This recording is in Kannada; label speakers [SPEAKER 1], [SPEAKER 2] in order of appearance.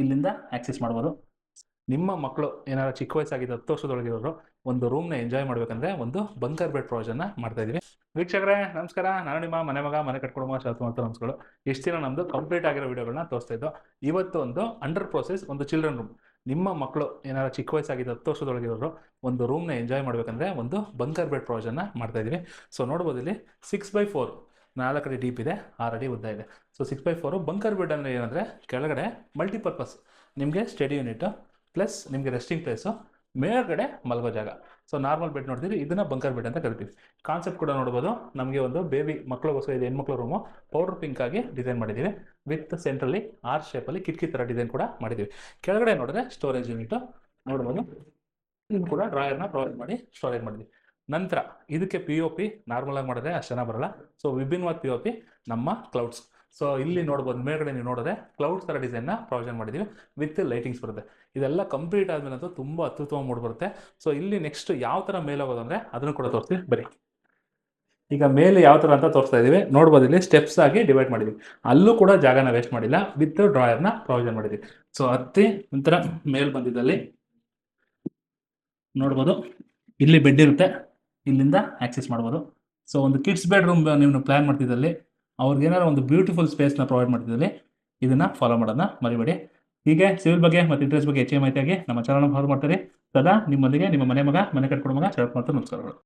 [SPEAKER 1] ಇಲ್ಲಿಂದ ಆಕ್ಸೆಸ್ ಮಾಡ್ಬೋದು. ನಿಮ್ಮ ಮಕ್ಕಳು ಏನಾದ್ರು ಚಿಕ್ಕ ವಯಸ್ಸಾಗಿದ್ದು 10 ವರ್ಷದೊಳಗಿರೋರು ಒಂದು ರೂಮ್ನ ಎಂಜಾಯ್ ಮಾಡಬೇಕಂದ್ರೆ ಒಂದು ಬಂಕರ್ ಬೆಡ್ ಪ್ರೊವಿಷನ್ನ ಮಾಡ್ತಾ ಇದೀವಿ. ವೀಕ್ಷಕರೇ ನಮಸ್ಕಾರ, ನಾನು ನಿಮ್ಮ ಮನೆ ಮಗ ಮನೆ ಕಟ್ಕೊಡೋ ಶಾಂತ ನಮಸ್ಕಾರ. ಇಷ್ಟು ದಿನ ನಮ್ಮದು ಕಂಪ್ಲೀಟ್ ಆಗಿರೋ ವಿಡಿಯೋಗಳನ್ನ ತೋರಿಸ್ತಾ ಇದ್ದು, ಇವತ್ತು ಒಂದು ಅಂಡರ್ ಪ್ರೋಸೆಸ್ ಒಂದು ಚಿಲ್ಡ್ರನ್ ರೂಮ್. ನಿಮ್ಮ ಮಕ್ಕಳು ಏನಾದ್ರು ಚಿಕ್ಕ ವಯಸ್ಸಾಗಿದ್ದು 10 ವರ್ಷದೊಳಗಿರೋರು ಒಂದು ರೂಮ್ನ ಎಂಜಾಯ್ ಮಾಡಬೇಕಂದ್ರೆ ಒಂದು ಬಂಕರ್ ಬೆಡ್ ಪ್ರೊವಿಷನ್ನ ಮಾಡ್ತಾ ಇದೀವಿ. ಸೊ ನೋಡ್ಬೋದು ಇಲ್ಲಿ 6x4 4 ಅಡಿ ಡೀಪ್ ಇದೆ, 6 ಅಡಿ ಉದ್ದ ಇದೆ. ಸೊ 6x4 ಬಂಕರ್ ಬೆಡ್ ಅಂದರೆ ಏನಂದರೆ ಕೆಳಗಡೆ ಮಲ್ಟಿಪರ್ಪಸ್ ನಿಮಗೆ ಸ್ಟಡಿ ಯೂನಿಟ್ ಪ್ಲಸ್ ನಿಮಗೆ ರೆಸ್ಟಿಂಗ್ ಪ್ಲೇಸು, ಮೇಲ್ಗಡೆ ಮಲಗೋ ಜಾಗ. ಸೊ ನಾರ್ಮಲ್ ಬೆಡ್ ನೋಡ್ತೀವಿ, ಇದನ್ನ ಬಂಕರ್ ಬೆಡ್ ಅಂತ ಕರಿತೀವಿ. ಕಾನ್ಸೆಪ್ಟ್ ಕೂಡ ನೋಡ್ಬೋದು, ನಮಗೆ ಒಂದು ಬೇಬಿ ಮಕ್ಕಳಿಗೋಸ್ಕರ ಇದೆ, ಹೆಣ್ಮಕ್ಳ ರೂಮು ಪೌಡರ್ ಪಿಂಕ್ ಆಗಿ ಡಿಸೈನ್ ಮಾಡಿದ್ದೀವಿ. ವಿತ್ ಸೆಂಟ್ರಲ್ಲಿ ಆರ್ ಶೇಪಲ್ಲಿ ಕಿಟಕಿ ಥರ ಡಿಸೈನ್ ಕೂಡ ಮಾಡಿದ್ದೀವಿ. ಕೆಳಗಡೆ ನೋಡಿದ್ರೆ ಸ್ಟೋರೇಜ್ ಯೂನಿಟ್ ನೋಡ್ಬೋದು, ಇದನ್ನು ಕೂಡ ಡ್ರಾಯರ್ನ ಪ್ರೊವೈಡ್ ಮಾಡಿ ಸ್ಟೋರೇಜ್ ಮಾಡಿದ್ವಿ. ನಂತರ ಇದಕ್ಕೆ POP ನಾರ್ಮಲ್ ಆಗಿ ಮಾಡಿದ್ರೆ ಅಷ್ಟು ಚೆನ್ನಾಗಿ ಬರಲ್ಲ. ಸೊ ವಿಭಿನ್ನವಾದ POP ನಮ್ಮ ಕ್ಲೌಡ್ಸ್. ಸೊ ಇಲ್ಲಿ ನೋಡ್ಬೋದು, ಮೇಲ್ಗಡೆ ನೀವು ನೋಡಿದ್ರೆ ಕ್ಲೌಡ್ಸ್ ಥರ ಡಿಸೈನ್ನ ಪ್ರೊವಿಷನ್ ಮಾಡಿದ್ದೀವಿ, ವಿತ್ ಲೈಟಿಂಗ್ಸ್ ಬರುತ್ತೆ. ಇದೆಲ್ಲ ಕಂಪ್ಲೀಟ್ ಆದಮೇಲೆ ಅಂತೂ ತುಂಬ ಅತ್ಯುತ್ತಮ ಮೂಡ್ ಬರುತ್ತೆ. ಸೊ ಇಲ್ಲಿ ನೆಕ್ಸ್ಟ್ ಯಾವ ಥರ ಮೇಲೆ ಹೋಗೋದು ಅಂದರೆ ಅದನ್ನು ಕೂಡ ತೋರಿಸ್ತೀವಿ ಬರೀ. ಈಗ ಮೇಲೆ ಯಾವ ಥರ ಅಂತ ತೋರಿಸ್ತಾ ಇದ್ದೀವಿ, ನೋಡ್ಬೋದು ಇಲ್ಲಿ ಸ್ಟೆಪ್ಸ್ ಆಗಿ ಡಿವೈಡ್ ಮಾಡಿದ್ದೀವಿ. ಅಲ್ಲೂ ಕೂಡ ಜಾಗನ ವೇಸ್ಟ್ ಮಾಡಿಲ್ಲ, ವಿತ್ ಡ್ರಾಯರ್ನ ಪ್ರೊವಿಷನ್ ಮಾಡಿದ್ದೀವಿ. ಸೊ ಹತ್ತಿ ಒಂಥರ ಮೇಲ್ ಬಂದಿದ್ದಲ್ಲಿ ನೋಡ್ಬೋದು, ಇಲ್ಲಿ ಬೆಡ್ ಇರುತ್ತೆ, ಇಲ್ಲಿಂದ ಆಕ್ಸೆಸ್ ಮಾಡ್ಬೋದು. ಸೊ ಒಂದು ಕಿಡ್ಸ್ ಬೆಡ್ರೂಮ್ ನೀವು ಪ್ಲಾನ್ ಮಾಡ್ತಿದ್ದಲ್ಲಿ, ಅವ್ರಿಗೇನಾದ್ರು ಒಂದು ಬ್ಯೂಟಿಫುಲ್ ಸ್ಪೇಸ್ನ ಪ್ರೊವೈಡ್ ಮಾಡ್ತಿದ್ದಲ್ಲಿ ಇದನ್ನು ಫಾಲೋ ಮಾಡೋದನ್ನ ಮರಿಬೇಡಿ. ಹೀಗೆ ಸಿವಿಲ್ ಬಗ್ಗೆ ಮತ್ತು ಇಂಟ್ರೆಸ್ಟ್ ಬಗ್ಗೆ ಹೆಚ್ಚಿನ ಮಾಹಿತಿಯಾಗಿ ನಮ್ಮ ಚಾನಲ್ ಫಾಲೋ ಮಾಡ್ತಾರೆ. ಸದಾ ನಿಮ್ಮೊಂದಿಗೆ ನಿಮ್ಮ ಮನೆ ಮಗ ಮನೆ ಕಟ್ಕೊಡೋ ಮಗ ಶರತ್ ಮತ್ತು ನಮಸ್ಕಾರಗಳು.